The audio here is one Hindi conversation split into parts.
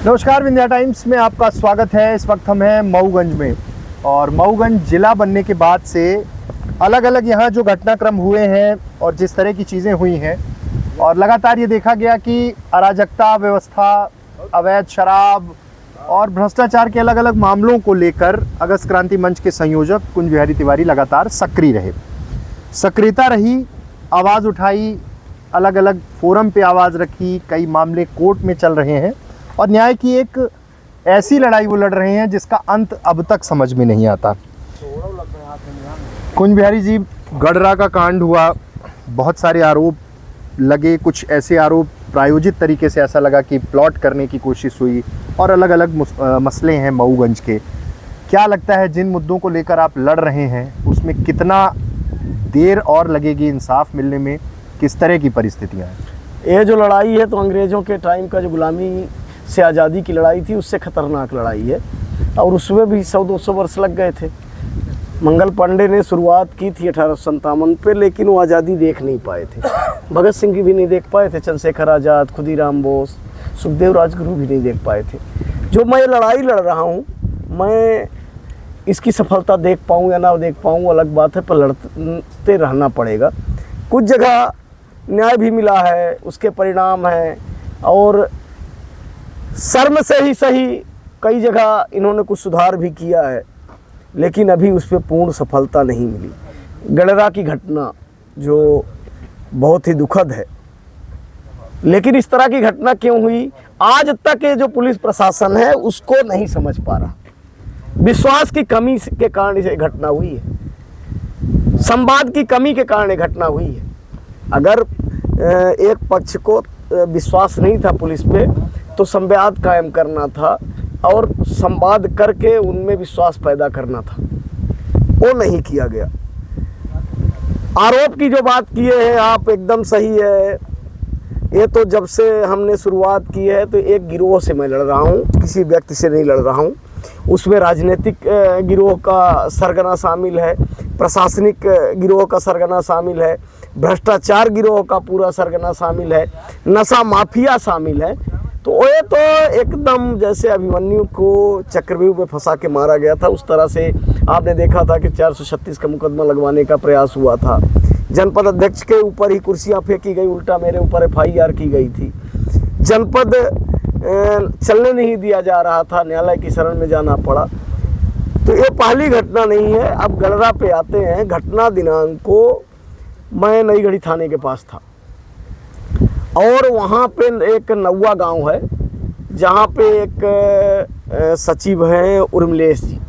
नमस्कार, विंध्या टाइम्स में आपका स्वागत है। इस वक्त हम हैं मऊगंज में और मऊगंज जिला बनने के बाद से अलग अलग यहाँ जो घटनाक्रम हुए हैं और जिस तरह की चीज़ें हुई हैं और लगातार ये देखा गया कि अराजकता व्यवस्था, अवैध शराब और भ्रष्टाचार के अलग अलग मामलों को लेकर अगस्त क्रांति मंच के संयोजक कुंज बिहारी तिवारी लगातार सक्रिय रहे। सक्रियता रही, आवाज़ उठाई, अलग अलग फोरम पे आवाज़ रखी, कई मामले कोर्ट में चल रहे हैं और न्याय की एक ऐसी लड़ाई वो लड़ रहे हैं जिसका अंत अब तक समझ में नहीं आता। कुंज बिहारी जी, गडरा का कांड हुआ, बहुत सारे आरोप लगे, कुछ ऐसे आरोप प्रायोजित तरीके से ऐसा लगा कि प्लॉट करने की कोशिश हुई और अलग अलग मसले हैं मऊगंज के। क्या लगता है जिन मुद्दों को लेकर आप लड़ रहे हैं उसमें कितना देर और लगेगी इंसाफ मिलने में, किस तरह की परिस्थितियाँ हैं? ये जो लड़ाई है तो अंग्रेज़ों के टाइम का जो गुलामी से आज़ादी की लड़ाई थी उससे ख़तरनाक लड़ाई है और उसमें भी 100-200 वर्ष लग गए थे। मंगल पांडे ने शुरुआत की थी 1857 पे, लेकिन वो आज़ादी देख नहीं पाए थे। भगत सिंह की भी नहीं देख पाए थे, चंद्रशेखर आज़ाद, खुदीराम बोस, सुखदेव राजगुरु भी नहीं देख पाए थे। जो मैं लड़ाई लड़ रहा हूँ, मैं इसकी सफलता देख पाऊँ या ना देख पाऊँ अलग बात है, पर लड़ते रहना पड़ेगा। कुछ जगह न्याय भी मिला है, उसके परिणाम हैं और शर्म से ही सही कई जगह इन्होंने कुछ सुधार भी किया है, लेकिन अभी उस पर पूर्ण सफलता नहीं मिली। गडरा की घटना जो बहुत ही दुखद है, लेकिन इस तरह की घटना क्यों हुई आज तक ये जो पुलिस प्रशासन है उसको नहीं समझ पा रहा। विश्वास की कमी के कारण ये घटना हुई है, संवाद की कमी के कारण ये घटना हुई है। अगर एक पक्ष को विश्वास नहीं था पुलिस पे तो संवाद कायम करना था और संवाद करके उनमें विश्वास पैदा करना था, वो नहीं किया गया। आरोप की जो बात किए हैं आप, एकदम सही है। ये तो जब से हमने शुरुआत की है तो एक गिरोह से मैं लड़ रहा हूँ, किसी व्यक्ति से नहीं लड़ रहा हूँ। उसमें राजनीतिक गिरोह का सरगना शामिल है, प्रशासनिक गिरोह का सरगना शामिल है, भ्रष्टाचार गिरोह का पूरा सरगना शामिल है, नशा माफिया शामिल है। तो ये तो एकदम जैसे अभिमन्यु को चक्रव्यूह में फंसा के मारा गया था, उस तरह से आपने देखा था कि 436 का मुकदमा लगवाने का प्रयास हुआ था। जनपद अध्यक्ष के ऊपर ही कुर्सियां फेंकी गई, उल्टा मेरे ऊपर FIR की गई थी। जनपद चलने नहीं दिया जा रहा था, न्यायालय की शरण में जाना पड़ा। तो ये पहली घटना नहीं है। अब गडरा पे आते हैं। घटना दिनांक को मैं नई गढ़ी थाने के पास था और वहाँ पे एक नौवा गांव है जहाँ पे एक सचिव हैं उर्मिलेश जी,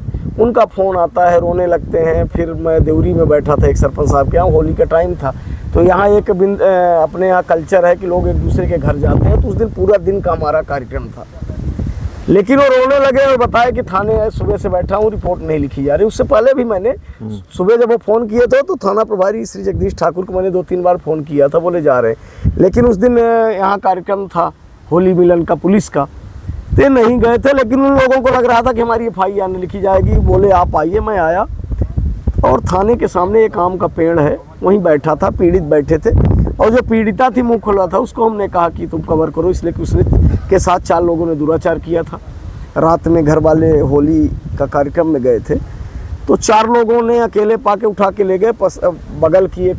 उनका फ़ोन आता है, रोने लगते हैं। फिर मैं देवरी में बैठा था एक सरपंच साहब के यहाँ, होली का टाइम था। तो यहाँ एक अपने यहाँ कल्चर है कि लोग एक दूसरे के घर जाते हैं, तो उस दिन पूरा दिन का हमारा कार्यक्रम था। लेकिन वो रोने लगे और बताया कि थाने सुबह से बैठा हूँ, रिपोर्ट नहीं लिखी जा रही। उससे पहले भी मैंने सुबह जब वो फ़ोन किए थे तो थाना प्रभारी श्री जगदीश ठाकुर को मैंने 2-3 बार फ़ोन किया था, बोले जा रहे हैं। लेकिन उस दिन यहाँ कार्यक्रम था होली मिलन का पुलिस का, तो नहीं गए थे। लेकिन उन लोगों को लग रहा था कि हमारी FIR नहीं लिखी जाएगी। बोले आप आइए। मैं आया और थाने के सामने एक आम का पेड़ है, वहीं बैठा था, पीड़ित बैठे थे और जो पीड़िता थी मुँह खुला था, उसको हमने कहा कि तुम कवर करो, इसलिए कि उसने के साथ 4 लोगों ने दुराचार किया था। रात में घर वाले होली का कार्यक्रम में गए थे, तो 4 लोगों ने अकेले पाके उठा के ले गए। बगल की एक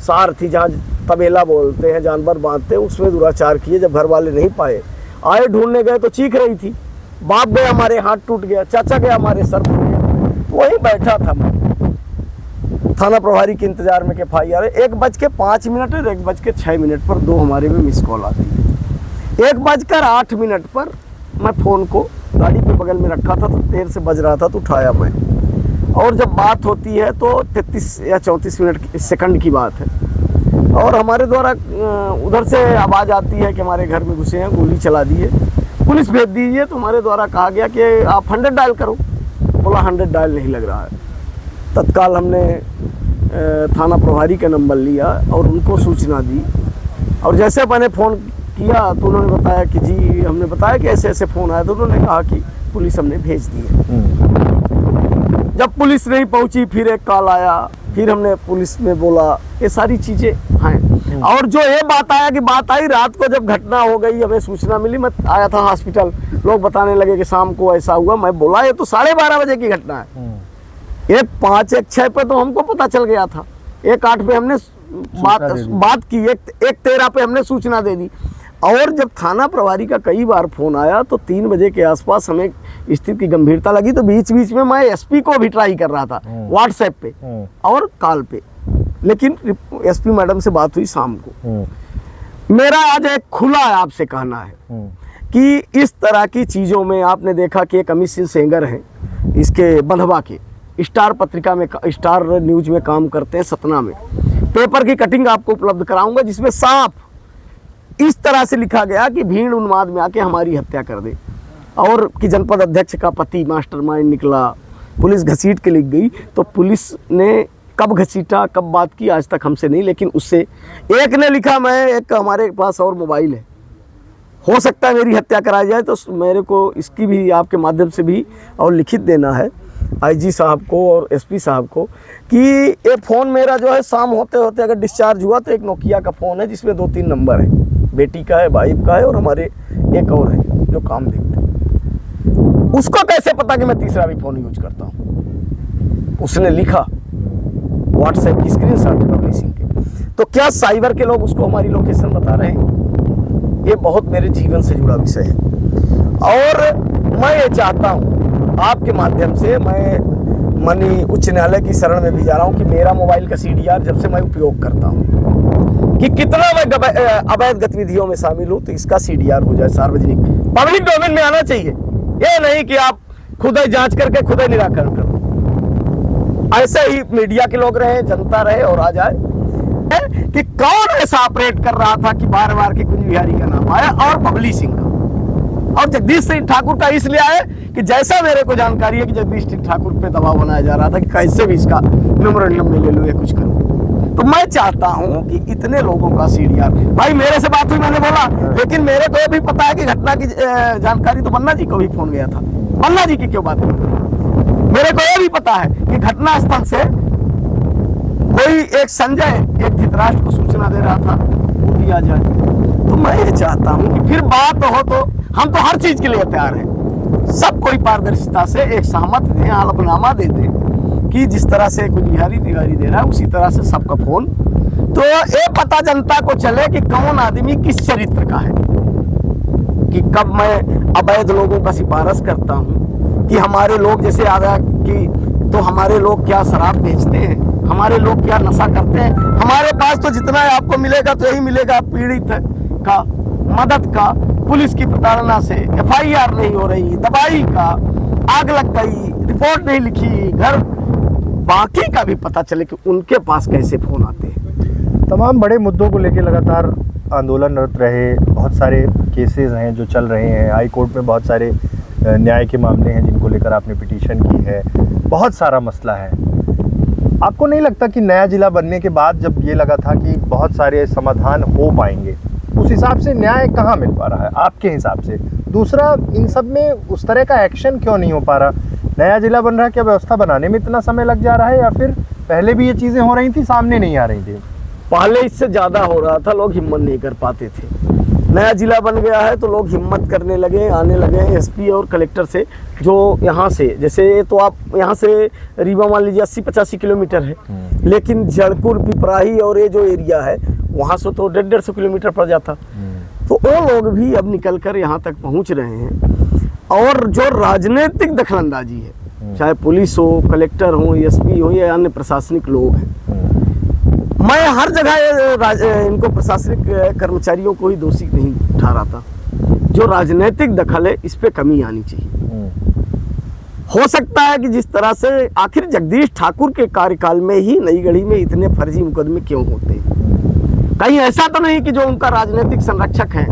सार थी जहाँ तबेला बोलते हैं, जानवर बांधते हैं, उसमें दुराचार किए। जब घर वाले नहीं पाए, आए ढूंढने गए तो चीख रही थी। बाप गया, हमारे हाथ टूट गया, चाचा गया, हमारे सर फूट गया। तो वहीं बैठा था मैं थाना प्रभारी के इंतजार में कि FIR 1:05 और 1:06 पर 2 हमारे में मिस कॉल आती है। 1:08 पर मैं फ़ोन को गाड़ी पे बगल में रखा था, तो देर से बज रहा था तो उठाया मैं। और जब बात होती है तो 33 या 34 सेकंड की बात है और हमारे द्वारा उधर से आवाज़ आती है कि हमारे घर में घुसे हैं, गोली चला दी है, पुलिस भेज दीजिए। तो हमारे द्वारा कहा गया कि आप 100 डायल करो। बोला 100 डायल नहीं लग रहा है। तत्काल हमने थाना प्रभारी का नंबर लिया और उनको सूचना दी और जैसे मैंने फ़ोन किया तो उन्होंने बताया कि जी, हमने बताया कि ऐसे ऐसे फ़ोन आया, तो उन्होंने कहा कि पुलिस हमने भेज दी है। जब पुलिस नहीं पहुंची, फिर एक कॉल आया, फिर हमने पुलिस में बोला, ये सारी चीज़ें हैं। और जो ये बात आई रात को जब घटना हो गई, हमें सूचना मिली, मैं आया था हॉस्पिटल, लोग बताने लगे कि शाम को ऐसा हुआ। मैं बोला ये तो 12:30 बजे की घटना है। एक 5, एक 6 पे तो हमको पता चल गया था, एक 8 पे हमने बात की, एक 13 पे हमने सूचना दे दी। और जब थाना प्रभारी का कई बार फोन आया तो 3 बजे के आसपास हमें स्थिति की गंभीरता लगी, तो बीच बीच में मैं एसपी को भी ट्राई कर रहा था व्हाट्सएप पे और कॉल पे, लेकिन एसपी मैडम से बात हुई शाम को। मेरा आज एक खुला आपसे कहना है कि इस तरह की चीज़ों में आपने देखा कि एक अमित सिंह सेंगर हैं, इसके बंधवा के स्टार पत्रिका में, स्टार न्यूज में काम करते हैं सतना में। पेपर की कटिंग आपको उपलब्ध कराऊंगा जिसमें साफ इस तरह से लिखा गया कि भीड़ उन्माद में आके हमारी हत्या कर दे, और कि जनपद अध्यक्ष का पति मास्टरमाइंड निकला, पुलिस घसीट के लिख गई। तो पुलिस ने कब घसीटा, कब बात की, आज तक हमसे नहीं, लेकिन उससे एक ने लिखा, मैं एक हमारे पास और मोबाइल है, हो सकता है मेरी हत्या कराई जाए, तो मेरे को इसकी भी आपके माध्यम से भी और लिखित देना है आईजी साहब को और एसपी साहब को कि ये फ़ोन मेरा जो है शाम होते होते अगर डिस्चार्ज हुआ तो एक नोकिया का फ़ोन है जिसमें 2-3 नंबर है, बेटी का है, वाइफ का है, और हमारे एक और है जो काम देखते हैं। उसको कैसे पता कि मैं तीसरा भी फ़ोन यूज करता हूँ? उसने लिखा, व्हाट्सएप की स्क्रीनशॉट है पब्लिशिंग के। तो क्या साइबर के लोग उसको हमारी लोकेशन बता रहे हैं? ये बहुत मेरे जीवन से जुड़ा विषय है, और मैं ये चाहता हूँ आपके माध्यम से, मैं माननीय उच्च न्यायालय की शरण में भी जा रहा हूँ कि मेरा मोबाइल का CDR जब से मैं उपयोग करता हूँ कि कितना मैं अवैध गतिविधियों में शामिल हूँ, तो इसका CDR हो जाए, सार्वजनिक पब्लिक डोमेन में आना चाहिए। ये नहीं कि आप खुद ही जांच करके खुद ही निराकरण करो। ऐसे ही मीडिया के लोग रहे, जनता रहे और आ जाए कि कौन ऐसा ऑपरेट कर रहा था कि बार बार की कुंज बिहारी का नाम आया और बबली सिंह का और जगदीश सिंह ठाकुर का इसलिए आया कि जैसा मेरे को जानकारी है कि जगदीश सिंह ठाकुर पे दबाव बनाया जा रहा था कि कैसे भी इसका मेमोरेंडम में ले लो या कुछ करो। तो मैं चाहता हूं कि इतने लोगों का CDR, भाई मेरे से बात हुई, मैंने बोला, लेकिन मेरे को भी पता है कि घटना की जानकारी तो बन्ना जी को भी फोन गया था। बन्ना जी की क्यों बात नहीं हुई? मेरे को यह भी पता है कि घटना स्थल से कोई एक संजय एक धृतराष्ट्र को सूचना दे रहा था, वो भी आ जाए। तो मैं ये चाहता हूँ कि फिर बात हो तो हम तो हर चीज के लिए तैयार हैं, सब कोई पारदर्शिता से एक सहमत दें, हलफनामा दे दें कि जिस तरह से कुछ बिहारी तिवारी दे रहा है उसी तरह से सबका फोन, तो ये पता जनता को चले कि कौन आदमी किस चरित्र का है, कि कब मैं अवैध लोगों का सिफारिश करता हूँ, कि हमारे लोग जैसे आधा कि तो हमारे लोग क्या शराब बेचते हैं, हमारे लोग क्या नशा करते हैं, हमारे पास तो जितना आपको मिलेगा तो यही मिलेगा पीड़ित का मदद का, पुलिस की प्रताड़ना से FIR नहीं हो रही, दवाई का, आग लग गई, रिपोर्ट नहीं लिखी, घर बाकी का भी पता चले कि उनके पास कैसे फोन आते हैं। तमाम बड़े मुद्दों को लेकर लगातार आंदोलनरत रहे, बहुत सारे केसेस हैं जो चल रहे हैं, हाई कोर्ट में बहुत सारे न्याय के मामले हैं जिनको लेकर आपने पिटीशन की है, बहुत सारा मसला है। आपको नहीं लगता कि नया जिला बनने के बाद जब ये लगा था कि बहुत सारे समाधान हो पाएंगे, उस हिसाब से न्याय कहाँ मिल पा रहा है आपके हिसाब से? दूसरा, इन सब में उस तरह का एक्शन क्यों नहीं हो पा रहा? नया जिला बन रहा है, क्या व्यवस्था बनाने में इतना समय लग जा रहा है, या फिर पहले भी ये चीज़ें हो रही थी, सामने नहीं आ रही थी? पहले इससे ज़्यादा हो रहा था, लोग हिम्मत नहीं कर पाते थे। नया जिला बन गया है तो लोग हिम्मत करने लगे, आने लगे SP और कलेक्टर से, जो यहाँ से, जैसे तो आप यहाँ से रीवा मान लीजिए 80-85 किलोमीटर है, लेकिन जड़पुर, पिपराही और ये जो एरिया है वहाँ से तो 150-150 किलोमीटर पड़ जाता। तो वो लोग भी अब निकल कर यहाँ तक पहुँच रहे हैं। और जो राजनीतिक दखलंदाजी है, चाहे पुलिस हो, कलेक्टर हो, SP हो या अन्य प्रशासनिक लोग हैं, मैं हर जगह इनको प्रशासनिक कर्मचारियों को ही दोषी नहीं ठहराता। जो राजनीतिक दखल है इस पे कमी आनी चाहिए। हो सकता है कि जिस तरह से आखिर जगदीश ठाकुर के कार्यकाल में ही नई गढ़ी में इतने फर्जी मुकदमे क्यों होते हैं? कहीं ऐसा तो नहीं कि जो उनका राजनीतिक संरक्षक है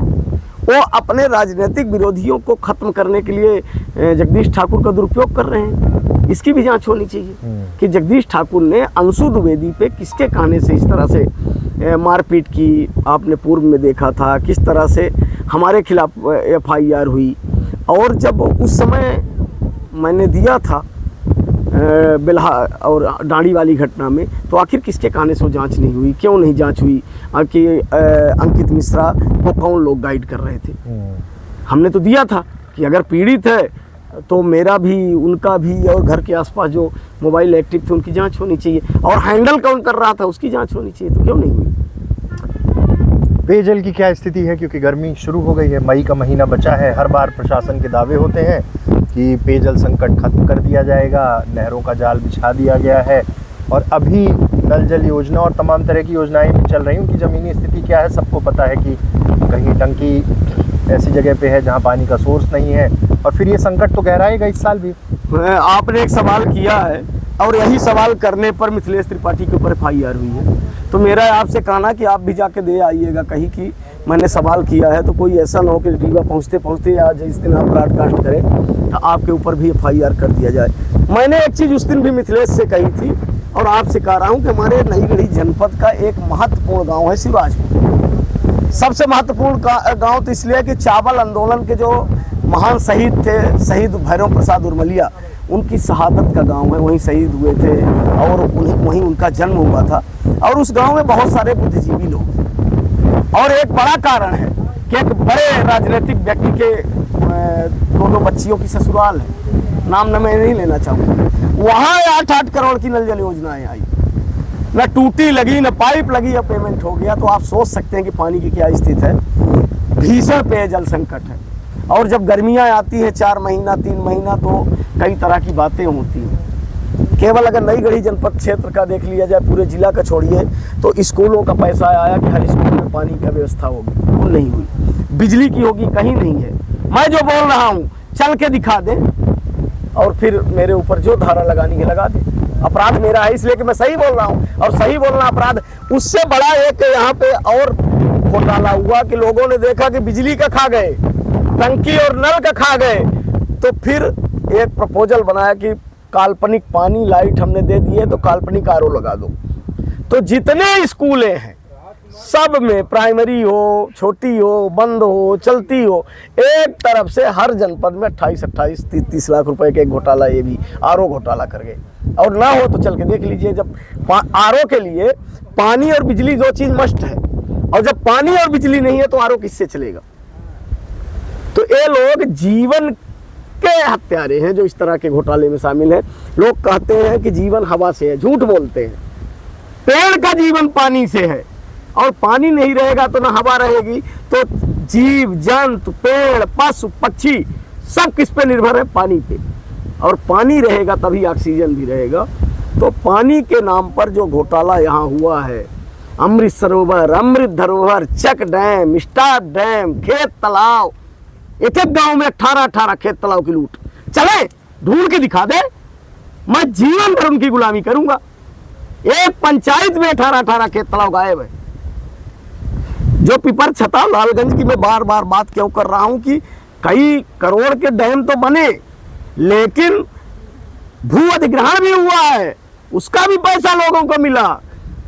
वो अपने राजनीतिक विरोधियों को खत्म करने के लिए जगदीश ठाकुर का दुरुपयोग कर रहे हैं? इसकी भी जांच होनी चाहिए कि जगदीश ठाकुर ने अंशु द्विवेदी पे किसके कहने से इस तरह से मारपीट की। आपने पूर्व में देखा था किस तरह से हमारे खिलाफ FIR हुई, और जब उस समय मैंने दिया था बिल्हा और डांडी वाली घटना में, तो आखिर किसके कहने से वो जांच नहीं हुई, क्यों नहीं जांच हुई? कि अंकित मिश्रा को कौन लोग गाइड कर रहे थे? हमने तो दिया था कि अगर पीड़ित है तो मेरा भी, उनका भी और घर के आसपास जो मोबाइल एक्टिव थे उनकी जांच होनी चाहिए, और हैंडल कौन कर रहा था उसकी जांच होनी चाहिए, तो क्यों नहीं हुई? पेयजल की क्या स्थिति है? क्योंकि गर्मी शुरू हो गई है, मई का महीना बचा है, हर बार प्रशासन के दावे होते हैं कि पेयजल संकट खत्म कर दिया जाएगा, नहरों का जाल बिछा दिया गया है, और अभी नल जल योजना और तमाम तरह की योजनाएं भी चल रही हैं। उनकी ज़मीनी स्थिति क्या है सबको पता है कि कहीं टंकी ऐसी जगह पे है जहां पानी का सोर्स नहीं है, और फिर ये संकट तो गहराएगा इस साल भी। आपने एक सवाल किया है, और यही सवाल करने पर मिथिलेश त्रिपाठी के ऊपर FIR हुई है। तो मेरा आपसे कहना कि आप भी जाके दे आइएगा कहीं कि मैंने सवाल किया है, तो कोई ऐसा ना हो कि रीवा पहुँचते पहुँचते या जिस दिन आप ब्रॉडकास्ट करें तो आपके ऊपर भी FIR कर दिया जाए। मैंने एक चीज़ उस दिन भी मिथिलेश से कही थी और आपसे कह रहा हूँ कि हमारे नईगढ़ी जनपद का एक महत्वपूर्ण गाँव है शिवराजपुर। सबसे महत्वपूर्ण गाँव तो इसलिए कि चावल आंदोलन के जो महान शहीद थे, शहीद भैरव प्रसाद उर्मलिया, उनकी शहादत का गांव है, वहीं शहीद हुए थे और वहीं उनका जन्म हुआ था। और उस गांव में बहुत सारे बुद्धिजीवी लोग हैं, और एक बड़ा कारण है कि एक बड़े राजनीतिक व्यक्ति के दो बच्चियों की ससुराल है, नाम न मैं नहीं लेना चाहूँगा, वहाँ 8-8 करोड़ की नल जल योजनाएं आई, न टूटी लगी न पाइप लगी, या पेमेंट हो गया। तो आप सोच सकते हैं कि पानी की क्या स्थिति है, भीषण पेयजल संकट है। और जब गर्मियाँ आती हैं 4 महीना 3 महीना, तो कई तरह की बातें होती हैं। केवल अगर नईगढ़ी जनपद क्षेत्र का देख लिया जाए, पूरे जिला का छोड़िए, तो स्कूलों का पैसा आया कि हर स्कूल में पानी का व्यवस्था होगी, बिल्कुल नहीं हुई। बिजली की होगी, कहीं नहीं है। मैं जो बोल रहा हूँ चल के दिखा दें, और फिर मेरे ऊपर जो धारा लगानी है लगा दें। अपराध मेरा है इसलिए कि मैं सही बोल रहा हूँ, और सही बोलना अपराध। उससे बड़ा एक यहाँ पे और घोटाला हुआ कि लोगों ने देखा कि बिजली का खा गए, टंकी और नल का खा गए, तो फिर एक प्रपोजल बनाया कि काल्पनिक पानी लाइट हमने दे दिए तो काल्पनिक RO लगा दो। तो जितने स्कूलें हैं सब में, प्राइमरी हो, छोटी हो, बंद हो, चलती हो, एक तरफ से हर जनपद में 28-28, 30 लाख रुपए के एक घोटाला, ये भी RO घोटाला कर गए। और ना हो तो चल के देख लीजिए, जब RO के लिए पानी और बिजली 2 चीज मस्ट है, और जब पानी और बिजली नहीं है तो RO किससे चलेगा? तो ये लोग जीवन के हत्यारे हैं जो इस तरह के घोटाले में शामिल हैं। लोग कहते हैं कि जीवन हवा से है, झूठ बोलते हैं। पेड़ का जीवन पानी से है, और पानी नहीं रहेगा तो ना हवा रहेगी। तो जीव जंतु, पेड़, पशु पक्षी सब किस पे निर्भर है? पानी पे। और पानी रहेगा तभी ऑक्सीजन भी रहेगा। तो पानी के नाम पर जो घोटाला यहाँ हुआ है, अमृत सरोवर, अमृत धरोहर, चक डैम, स्टार डैम, खेत तालाब, एक गांव में 18-18 खेत तालाब की लूट, चले ढूंढ के दिखा दे, मैं जीवन भर उनकी गुलामी करूंगा। एक पंचायत में 18-18 खेत तालाब गायब है। जो पिपर छता लालगंज की मैं बार बार बात क्यों कर रहा हूं कि कई करोड़ के डैम तो बने, लेकिन भू अधिग्रहण भी हुआ है, उसका भी पैसा लोगों को मिला।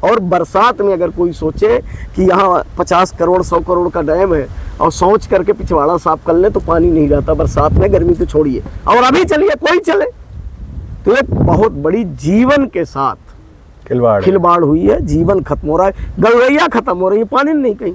और बरसात में अगर कोई सोचे कि यहाँ 50 करोड़ 100 करोड़ का डैम है और सोच करके पिछवाड़ा साफ कर ले तो पानी नहीं रहता बरसात में, गर्मी तो छोड़िए। और अभी चलिए कोई चले, तो एक बहुत बड़ी जीवन के साथ खिलवाड़ हुई है। जीवन खत्म हो रहा है, गौरैया खत्म हो रही है, पानी नहीं कहीं।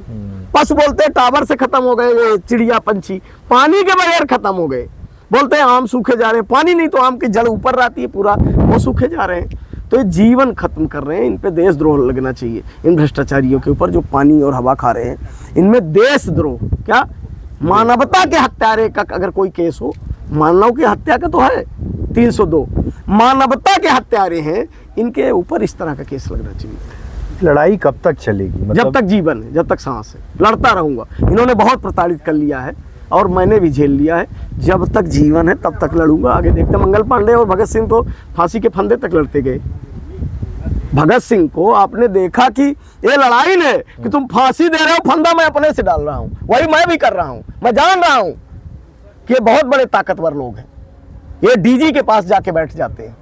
पशु बोलते हैं टावर से खत्म हो गए, चिड़िया पंछी पानी के बगैर खत्म हो गए। बोलते हैं आम सूखे जा रहे हैं, पानी नहीं तो आम की जड़ ऊपर रहती है, पूरा वो सूखे जा रहे हैं। तो ये जीवन खत्म कर रहे हैं। इन पे देशद्रोह लगना चाहिए, इन भ्रष्टाचारियों के ऊपर जो पानी और हवा खा रहे हैं। इनमें देशद्रोह क्या, मानवता के हत्यारे का अगर कोई केस हो, मानव की हत्या का तो है 302, मानवता के हत्यारे हैं, इनके ऊपर इस तरह का केस लगना चाहिए। लड़ाई कब तक चलेगी? मतलब जब तक जीवन है, जब तक सांस है, लड़ता रहूंगा। इन्होंने बहुत प्रताड़ित कर लिया है और मैंने भी झेल लिया है। जब तक जीवन है तब तक लड़ूंगा। आगे देखते। मंगल पांडे और भगत सिंह तो फांसी के फंदे तक लड़ते गए। भगत सिंह को आपने देखा कि ये लड़ाई ने कि तुम फांसी दे रहे हो, फंदा मैं अपने से डाल रहा हूं, वही मैं भी कर रहा हूं। मैं जान रहा हूं कि ये बहुत बड़े ताकतवर लोग हैं, ये डीजी के पास जाके बैठ जाते हैं।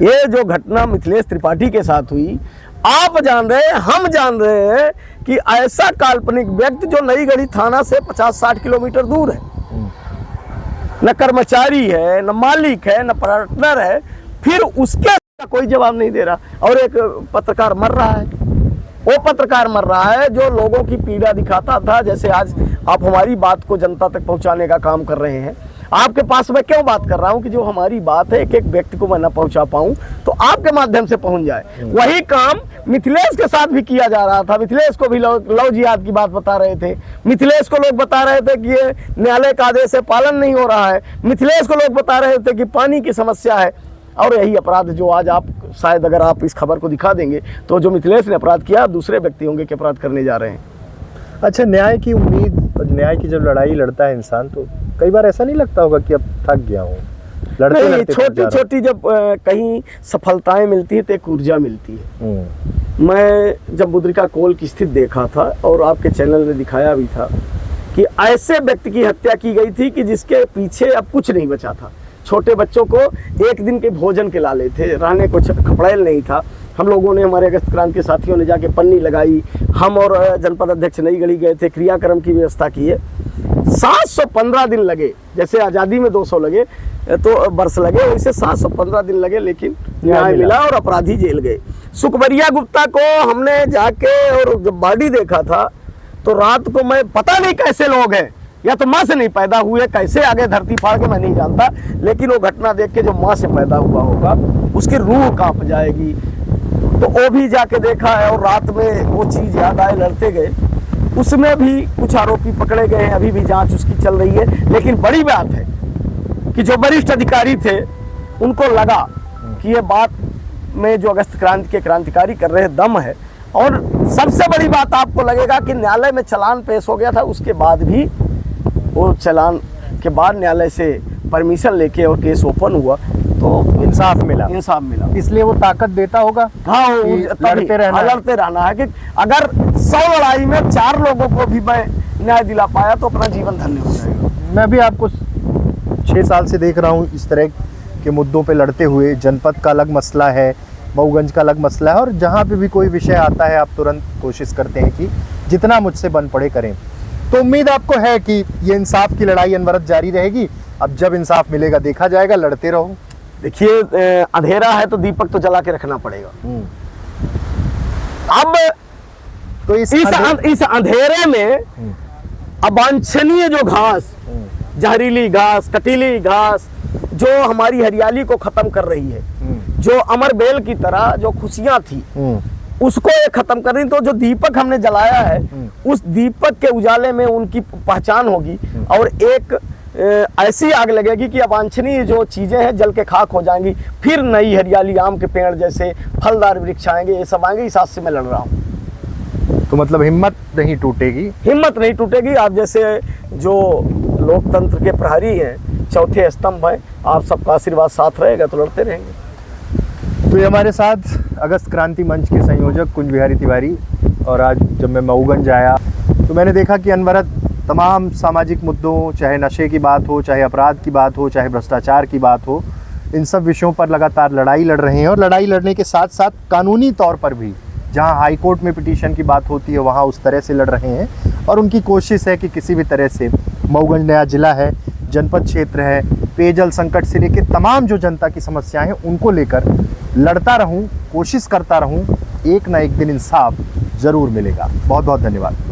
ये जो घटना मिथिलेश त्रिपाठी के साथ हुई, आप जान रहे हैं, हम जान रहे हैं कि ऐसा काल्पनिक व्यक्ति जो नईगढ़ी थाना से 50-60 किलोमीटर दूर है, न कर्मचारी है, न मालिक है, न पार्टनर है, फिर उसके कोई जवाब नहीं दे रहा। और एक पत्रकार मर रहा है, वो पत्रकार मर रहा है जो लोगों की पीड़ा दिखाता था। जैसे आज आप हमारी बात को जनता तक पहुंचाने का काम कर रहे हैं, आपके पास मैं क्यों बात कर रहा हूं कि जो हमारी बात है एक एक व्यक्ति को मैं न पहुंचा पाऊं तो आपके माध्यम से पहुंच जाए। वही काम मिथिलेश के साथ भी किया जा रहा था। मिथिलेश को भी लव जिहाद की बात बता रहे थे, मिथिलेश को लोग बता रहे थे कि ये न्यायालय का आदेश है, पालन नहीं हो रहा है, मिथिलेश को लोग बता रहे थे कि पानी की समस्या है। और यही अपराध जो आज आप शायद अगर आप इस खबर को दिखा देंगे तो जो मिथिलेश ने अपराध किया दूसरे व्यक्ति होंगे कि अपराध करने जा रहे हैं। अच्छा, न्याय की उम्मीद, न्याय की जब लड़ाई लड़ता है इंसान तो कई बार ऐसा नहीं लगता होगा कि अब थक गया हूँ? लड़ते लड़ते छोटी छोटी जब कहीं सफलताएं मिलती है तो एक ऊर्जा मिलती है। मैं जब मुद्रिका कोल की स्थिति देखा था और आपके चैनल ने दिखाया भी था कि ऐसे व्यक्ति की हत्या की गई थी कि जिसके पीछे अब कुछ नहीं बचा था। छोटे बच्चों को एक दिन के भोजन के लाले थे, रहने को खपड़ेल नहीं था। हम लोगों ने, हमारे अगस्त क्रांति के साथियों ने जाके पन्नी लगाई, हम और जनपद अध्यक्ष नई गढ़ी गए थे, क्रियाक्रम की व्यवस्था की है। 715 दिन लगे, जैसे आज़ादी में 200 लगे तो वर्ष लगे, वैसे 715 दिन लगे, लेकिन न्याय मिला और अपराधी जेल गए। सुखबरिया गुप्ता को हमने जाके और जब बॉडी देखा था तो रात को मैं, पता नहीं कैसे लोग हैं, या तो माँ से नहीं पैदा हुए, कैसे आगे धरती फाड़ के मैं नहीं जानता, लेकिन वो घटना देख के जो माँ से पैदा हुआ होगा उसकी रूह कांप जाएगी। तो वो भी जाके देखा है और रात में वो चीज़ याद आए, लड़ते गए। उसमें भी कुछ आरोपी पकड़े गए हैं, अभी भी जांच उसकी चल रही है। लेकिन बड़ी बात है कि जो वरिष्ठ अधिकारी थे उनको लगा कि ये बात में जो अगस्त क्रांति के क्रांतिकारी कर रहे दम है। और सबसे बड़ी बात आपको लगेगा कि न्यायालय में चालान पेश हो गया था, उसके बाद भी वो चालान के बाद न्यायालय से परमिशन लेके और केस ओपन हुआ तो इंसाफ मिला। इसलिए वो ताकत देता होगा। हाँ, लड़ते रहना है कि अगर 100 लड़ाई में 4 लोगों को भी मैं न्याय दिला पाया तो अपना जीवन धन्य हो जाएगा। मैं भी आपको 6 साल से देख रहा हूँ इस तरह के मुद्दों पे लड़ते हुए। जनपद का अलग मसला है, मऊगंज का अलग मसला है, और जहाँ पे भी कोई विषय आता है आप तुरंत कोशिश करते हैं कि जितना मुझसे बन पड़े करें। तो उम्मीद आपको है कि ये इंसाफ की लड़ाई अनवरत जारी रहेगी। अब जब इंसाफ मिलेगा देखा जाएगा, लड़ते रहो। देखिए, अंधेरा है तो दीपक तो जला के रखना पड़ेगा। अब तो इस अंधेरे में अवांछनीय जो घास, जहरीली घास, कटीली घास जो हमारी हरियाली को खत्म कर रही है, जो अमर बेल की तरह जो खुशियां थी उसको ये खत्म कर रही, तो जो दीपक हमने जलाया है उस दीपक के उजाले में उनकी पहचान होगी और एक ऐसी आग लगेगी कि अवांछनीय जो चीजें हैं जल के खाक हो जाएंगी। फिर नई हरियाली, आम के पेड़ जैसे फलदार वृक्ष आएंगे, ये सब आएंगे। इस आस से मैं लड़ रहा हूँ। तो मतलब हिम्मत नहीं टूटेगी? हिम्मत नहीं टूटेगी। आप जैसे जो लोकतंत्र के प्रहरी हैं, चौथे स्तंभ हैं, आप सबका आशीर्वाद साथ रहेगा तो लड़ते रहेंगे। तो ये हमारे साथ अगस्त क्रांति मंच के संयोजक कुंज बिहारी तिवारी। और आज जब मैं मऊगंज आया तो मैंने देखा कि अनवरत तमाम सामाजिक मुद्दों, चाहे नशे की बात हो, चाहे अपराध की बात हो, चाहे भ्रष्टाचार की बात हो, इन सब विषयों पर लगातार लड़ाई लड़ रहे हैं। और लड़ाई लड़ने के साथ साथ कानूनी तौर पर भी, जहां हाई कोर्ट में पिटीशन की बात होती है वहां उस तरह से लड़ रहे हैं। और उनकी कोशिश है कि किसी भी तरह से मऊगंज नया जिला है, जनपद क्षेत्र है, पेयजल संकट से लेकर तमाम जो जनता की समस्याएं हैं उनको लेकर लड़ता रहूं, कोशिश करता रहूं। एक ना एक दिन इंसाफ ज़रूर मिलेगा। बहुत बहुत धन्यवाद।